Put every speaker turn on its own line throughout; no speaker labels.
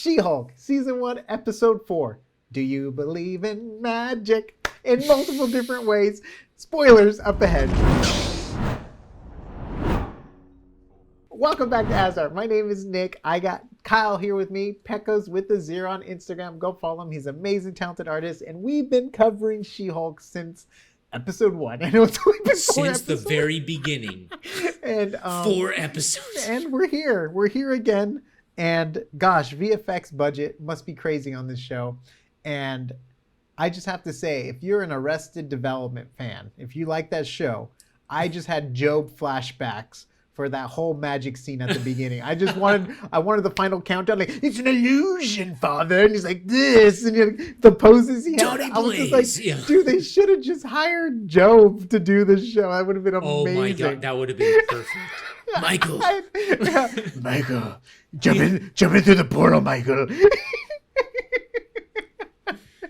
She-Hulk, Season 1, Episode 4. Do you believe in magic? In multiple different ways. Spoilers up ahead. Welcome back to AsArt. My name is Nick. I got Kyle here with me. Pekka's with the 0 on Instagram. Go follow him. He's an amazing, talented artist. And we've been covering She-Hulk since Episode 1. I know it's only been 4
since
episodes.
The very beginning.
And
4 episodes.
And we're here. We're here again. And gosh, VFX budget must be crazy on this show. And I just have to say, if you're an Arrested Development fan, if you like that show, I just had Job flashbacks for that whole magic scene at the beginning. I wanted the final countdown, like, it's an illusion, father. And he's like, this, and the poses he had. I was just like, dude, they should have just hired Job to do this show. That would have been amazing.
Oh my God, that would have been perfect. Michael.
Michael, jump in through the portal, Michael. Dude,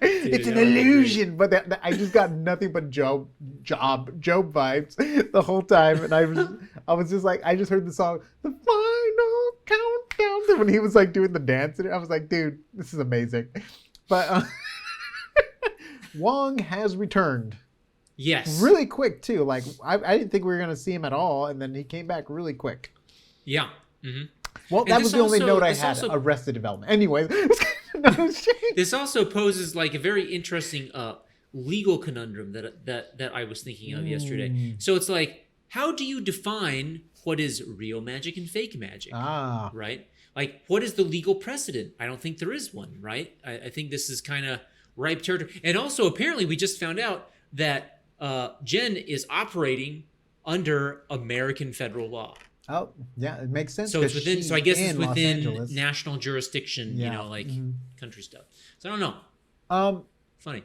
it's an illusion, but I just got nothing but Job vibes the whole time, and I was just like, I just heard the song, the final countdown, when he was like doing the dance, and I was like, dude, this is amazing. But Wong has returned.
Yes.
Really quick too. Like I didn't think we were gonna see him at all, and then he came back really quick.
Yeah. Mm-hmm.
Well, that was the only note I had. Arrested Development. Anyways.
This also poses like a very interesting legal conundrum that I was thinking of yesterday. So it's like, how do you define what is real magic and fake magic? Right? Like, what is the legal precedent? I don't think there is one, right? I think this is kind of ripe territory. And also, apparently, we just found out that Jen is operating under American federal law.
Oh, yeah, it makes sense.
So it's within. So I guess it's within
national
jurisdiction. Yeah. Country stuff. So I don't know. Funny.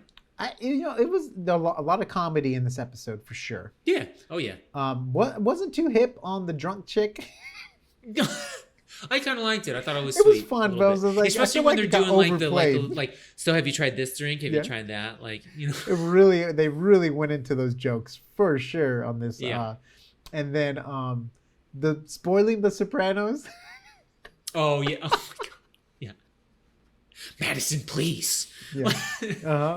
It was a lot of comedy in this episode for sure.
Yeah. Oh yeah.
Wasn't too hip on the drunk chick.
I kind of liked it. I thought it was
sweet.
It
was fun, but I was like,
especially when they're doing like. So have you tried this drink? Have you tried that? Like,
They really went into those jokes for sure on this.
Yeah.
And then the spoiling the Sopranos.
Oh yeah. Oh my God. Yeah. Madison, please.
Yeah.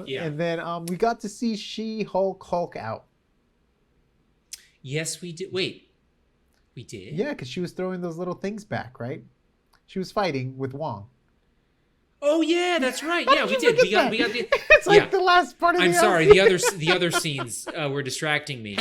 Yeah. And then we got to see She-Hulk out.
Yes, we did. Wait. We did?
Yeah, because she was throwing those little things back, right? She was fighting with Wong.
Oh yeah, that's right. Yeah, we did. We got the.
It's like the last part of
I'm sorry. The other scenes were distracting me.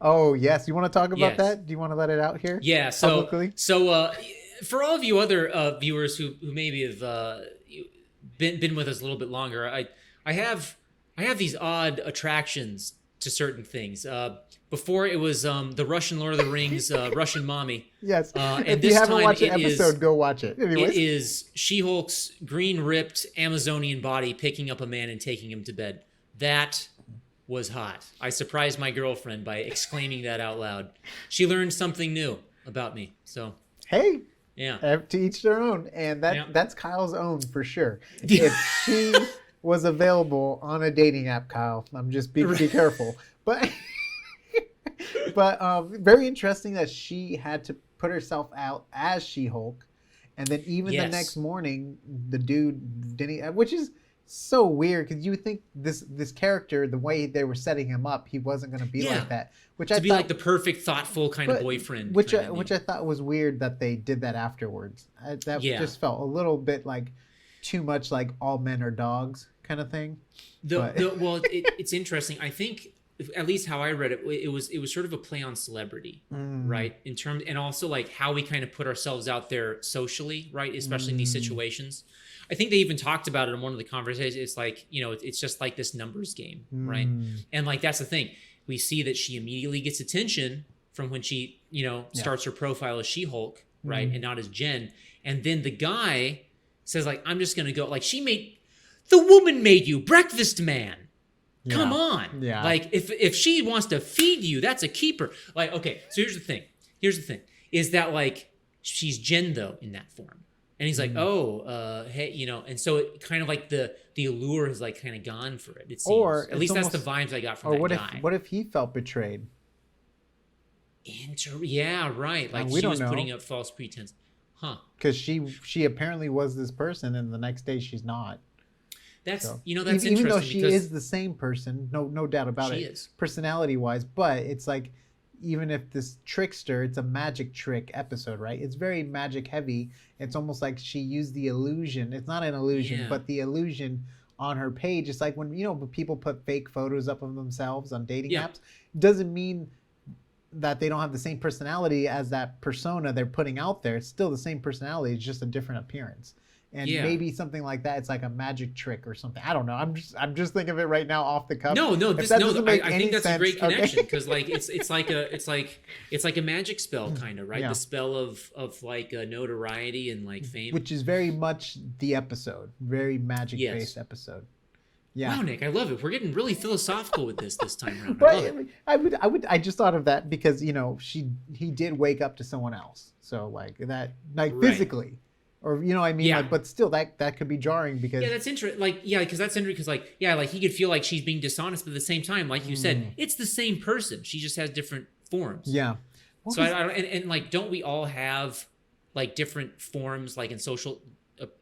Oh yes, you want to talk about that? Do you want to let it out here?
Yeah. So
publicly?
For all of you other viewers who maybe have been with us a little bit longer, I have these odd attractions to certain things. Before it was the Russian Lord of the Rings, Russian mommy.
Yes.
And
if
this
you haven't
time
watched the episode, go watch it. Anyways.
It is She-Hulk's green ripped Amazonian body picking up a man and taking him to bed. That was hot. I surprised my girlfriend by exclaiming that out loud. She learned something new about me. So
hey,
yeah,
to each their own, and that's Kyle's own for sure. If she was available on a dating app, Kyle, I'm just be careful. But very interesting that she had to put herself out as She-Hulk, and then even the next morning, the dude didn't, which is so weird because you would think this character, the way they were setting him up, he wasn't going to be like that. Which I thought,
like the perfect, thoughtful kind of boyfriend.
Which I thought was weird that they did that afterwards. That just felt a little bit like too much like all men are dogs kind of thing.
Well, it's interesting. I think at least how I read it, it was sort of a play on celebrity, right? In terms, and also like how we kind of put ourselves out there socially, right? Especially in these situations. I think they even talked about it in one of the conversations. It's like, it's just like this numbers game, right? And like, that's the thing. We see that she immediately gets attention from when she, starts her profile as She-Hulk, right? And not as Jen. And then the guy says like, I'm just going to go, like the woman made you breakfast man. Come on. Yeah. Like if she wants to feed you, that's a keeper. Like, okay, so here's the thing is that like, she's Jen though in that form. And he's like, hey, and so it kind of like the the allure has like kind of gone for it. It seems.
Or
At least that's the vibes I got from
or
that guy.
what if he felt betrayed?
Yeah, right. Like
we
she
don't
was
know.
putting up false pretense. Huh.
Because she apparently was this person, and the next day she's not.
That's
So,
that's interesting.
even though she
because
is the same person, no doubt about it.
She is.
Personality wise, but it's like, even if this trickster, it's a magic trick episode, right? It's very magic heavy. It's almost like she used the illusion. It's not an illusion, but the illusion on her page. It's like when people put fake photos up of themselves on dating apps. It doesn't mean that they don't have the same personality as that persona they're putting out there. It's still the same personality. It's just a different appearance. And maybe something like that. It's like a magic trick or something. I don't know. I'm just thinking of it right now off the cuff.
I think that's a great connection because like it's like a magic spell kind of, right? Yeah. The spell of like notoriety and like fame,
which is very much the episode, very magic based episode. Yeah.
Wow, Nick, I love it. We're getting really philosophical with this time around.
Right. I just thought of that because he did wake up to someone else. So like that, like physically. Or like, but still that could be jarring because
that's interesting. Like because that's interesting because like he could feel like she's being dishonest, but at the same time, like you said, it's the same person. She just has different forms.
Yeah.
So I don't and like don't we all have like different forms like in social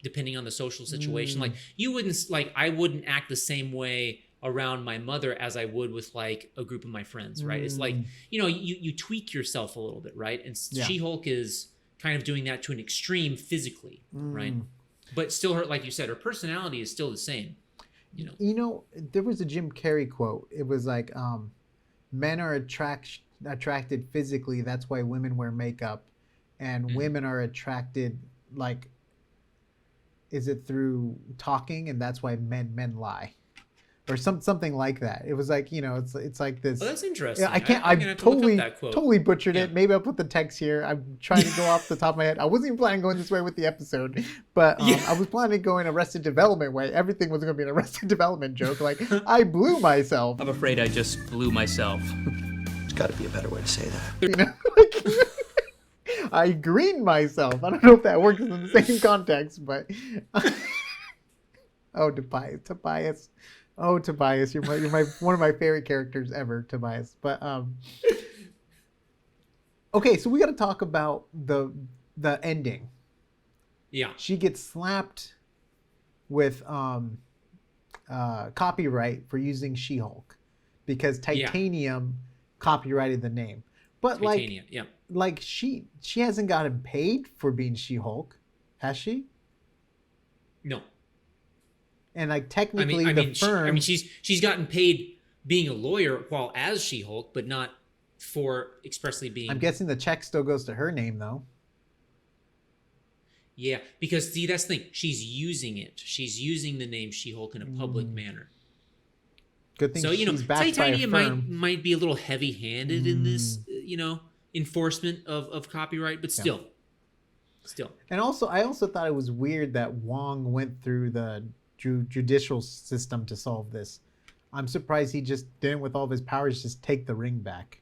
depending on the social situation? Like you wouldn't I wouldn't act the same way around my mother as I would with like a group of my friends, right? It's like you tweak yourself a little bit, right? And She-Hulk is kind of doing that to an extreme physically, right? But still, like you said, her personality is still the same.
There was a Jim Carrey quote. It was like, men are attracted physically. That's why women wear makeup, and women are attracted like, is it through talking, and that's why men lie. Or something like that. It was like, it's like this.
Oh, that's interesting.
I totally butchered it. Maybe I'll put the text here. I'm trying to go off the top of my head. I wasn't even planning on going this way with the episode, but I was planning to go in Arrested Development way. Everything was going to be an Arrested Development joke. Like, I blew myself.
I'm afraid I just blew myself. There's got to be a better way to say that.
I greened myself. I don't know if that works in the same context, but Tobias. Oh, Tobias, you're my one of my favorite characters ever, Tobias. But okay, so we got to talk about the ending.
Yeah,
she gets slapped with copyright for using She-Hulk because Titanium copyrighted the name. But like she hasn't gotten paid for being She-Hulk, has she?
No.
And like technically, the firm.
She's gotten paid being a lawyer while as She-Hulk, but not for expressly being.
I'm guessing the check still goes to her name though.
Yeah, because see, that's the thing. She's using it. She's using the name She-Hulk in a public manner.
Good thing. So she's backed
Titanium
by a firm.
might be a little heavy-handed in this, enforcement of copyright, but still.
And also, I also thought it was weird that Wong went through the judicial system to solve this. I'm surprised he just didn't, with all of his powers, just take the ring back.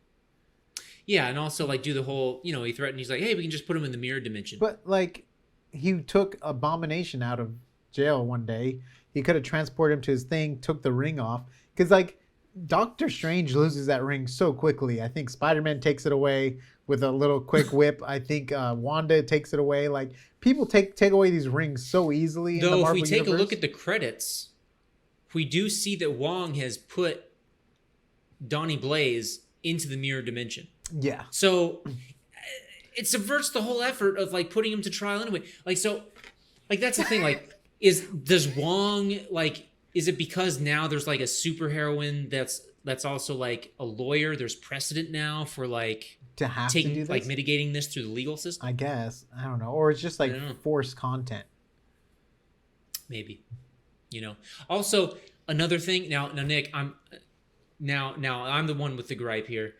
Yeah, and also like do the whole, he threatened. He's like, hey, we can just put him in the mirror dimension.
But like, he took Abomination out of jail one day. He could have transported him to his thing, took the ring off, because like Doctor Strange loses that ring so quickly. I think Spider-Man takes it away with a little quick whip. I think Wanda takes it away. Like, people take away these rings so easily.
Though, if we take a look at the credits, we do see that Wong has put Donnie Blaze into the mirror dimension.
Yeah.
So it subverts the whole effort of like putting him to trial anyway. Like, so, like that's the thing. Like, does Wong like? Is it because now there's like a superheroine that's also like a lawyer? There's precedent now for like
to do this?
Like mitigating this through the legal system.
I guess, I don't know, or it's just like forced content.
Maybe, Also, another thing. Now, Nick, I'm the one with the gripe here.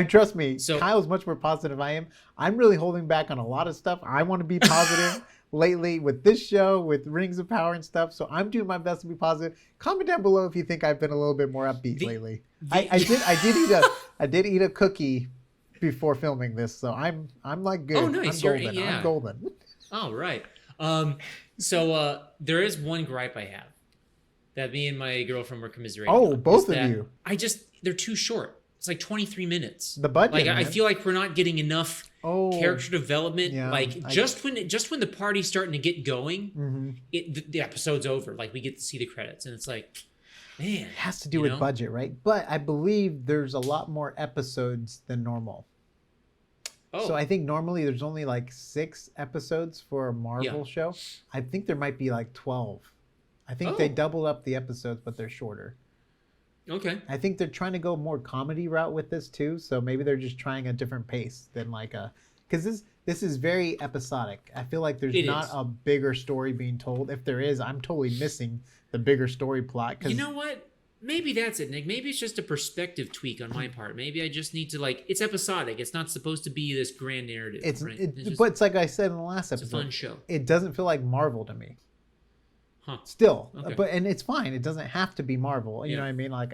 Trust me. So Kyle's much more positive. I am. I'm really holding back on a lot of stuff. I want to be positive. Lately with this show, with Rings of Power and stuff, so I'm doing my best to be positive. Comment down below if you think I've been a little bit more upbeat lately. I did eat a cookie before filming this, so I'm like good.
Oh, nice.
I'm golden.
Oh, right. So there is one gripe I have. that me and my girlfriend were commiserating.
Oh,
on,
both
is
of
that
you.
they're too short. It's like 23 minutes.
The budget,
Like,
man.
I feel like we're not getting enough character development.
Yeah,
Like, just when the party's starting to get going, the episode's over. Like, we get to see the credits, and it's like, man.
It has to do with budget, right? But I believe there's a lot more episodes than normal.
Oh.
So I think normally there's only like 6 episodes for a Marvel show. I think there might be like 12. I think they doubled up the episodes, but they're shorter.
Okay.
I think they're trying to go more comedy route with this too. So maybe they're just trying a different pace than like because this is very episodic. I feel like there's not a bigger story being told. If there is, I'm totally missing the bigger story plot.
You know what? Maybe that's it, Nick. Maybe it's just a perspective tweak on my part. Maybe I just need to it's episodic. It's not supposed to be this grand narrative.
But it's like I said in the last episode.
It's a fun show.
It doesn't feel like Marvel to me.
Huh.
Still,
Okay.
and it's fine. It doesn't have to be Marvel. You know what I mean? Like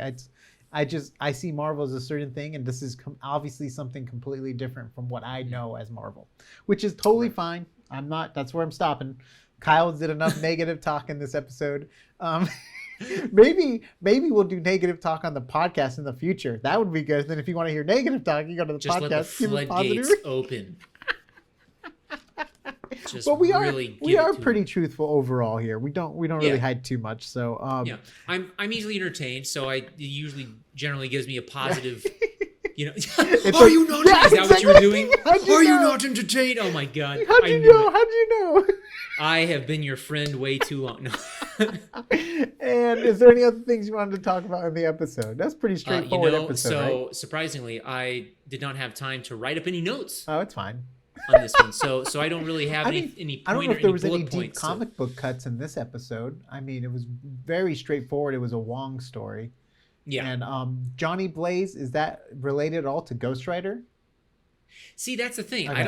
I see Marvel as a certain thing, and this is obviously something completely different from what I know as Marvel, which is totally fine. I'm not. That's where I'm stopping. Kyle did enough negative talk in this episode. Maybe we'll do negative talk on the podcast in the future. That would be good. Then if you want to hear negative talk, you go to the
just
podcast.
Just let the floodgates open.
But we are pretty truthful overall here. We don't really hide too much. So
I'm easily entertained. So it usually generally gives me a positive. You know,
are
you not? Is that what you were doing? Are you not entertained? Oh my god!
How'd you know? How'd you know?
I have been your friend way too long. No.
And is there any other things you wanted to talk about in the episode? That's pretty straightforward episode. So
right? Surprisingly, I did not have time to write up any notes.
Oh, it's fine.
On this one, so I don't really have any
I don't know if there was any deep
points
comic book cuts in this episode. I mean, it was very straightforward. It was a Wong story.
Yeah.
And Johnny Blaze, is that related at all to Ghost Rider?
See, that's the thing.
Okay.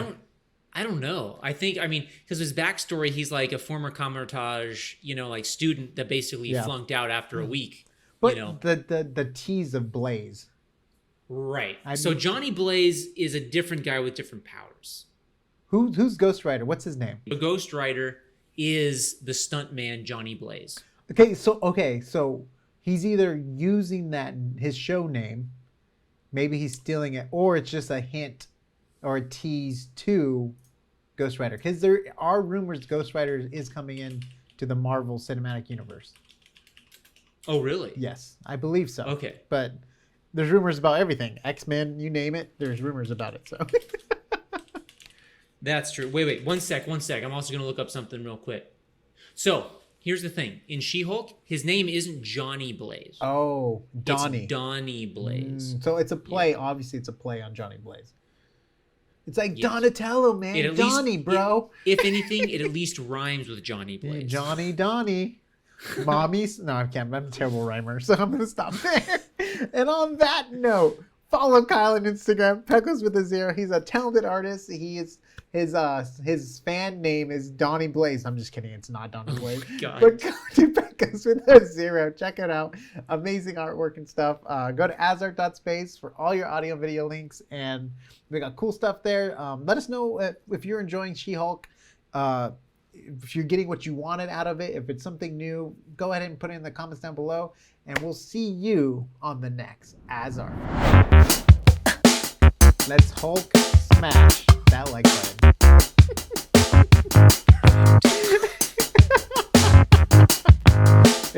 I don't know. I think, because his backstory, he's like a former Kamar-Taj, like student that basically flunked out after a week.
But the tease of Blaze.
Right. So Johnny Blaze is a different guy with different powers.
Who's Ghost Rider? What's his name?
The Ghost Rider is the stuntman Johnny Blaze.
Okay, so he's either using his show name, maybe he's stealing it, or it's just a hint or a tease to Ghost Rider. Because there are rumors Ghost Rider is coming in to the Marvel Cinematic Universe.
Oh, really?
Yes, I believe so.
Okay.
But there's rumors about everything. X-Men, you name it, there's rumors about it. So
That's true. Wait. One sec. I'm also going to look up something real quick. So, here's the thing. In She-Hulk, his name isn't Johnny Blaze.
Oh, Donnie.
It's Donnie Blaze.
So it's a play. Yeah. Obviously, it's a play on Johnny Blaze. It's like Donatello, man. Donnie, bro.
If anything, it at least rhymes with Johnny Blaze.
Johnny, Donnie. Mommy's. No, I can't. I'm a terrible rhymer, so I'm going to stop there. And on that note, follow Kyle on Instagram, Pecos with a 0. He's a talented artist. He is his fan name is Donnie Blaze. I'm just kidding. It's not Donnie Blaze.
God.
But go to Pecos with a 0. Check it out. Amazing artwork and stuff. Go to AsArt.space for all your audio and video links. And we got cool stuff there. Let us know if you're enjoying She-Hulk. If you're getting what you wanted out of it. If it's something new, go ahead and put it in the comments down below. And we'll see you on the next AsArt. Let's Hulk smash that like button.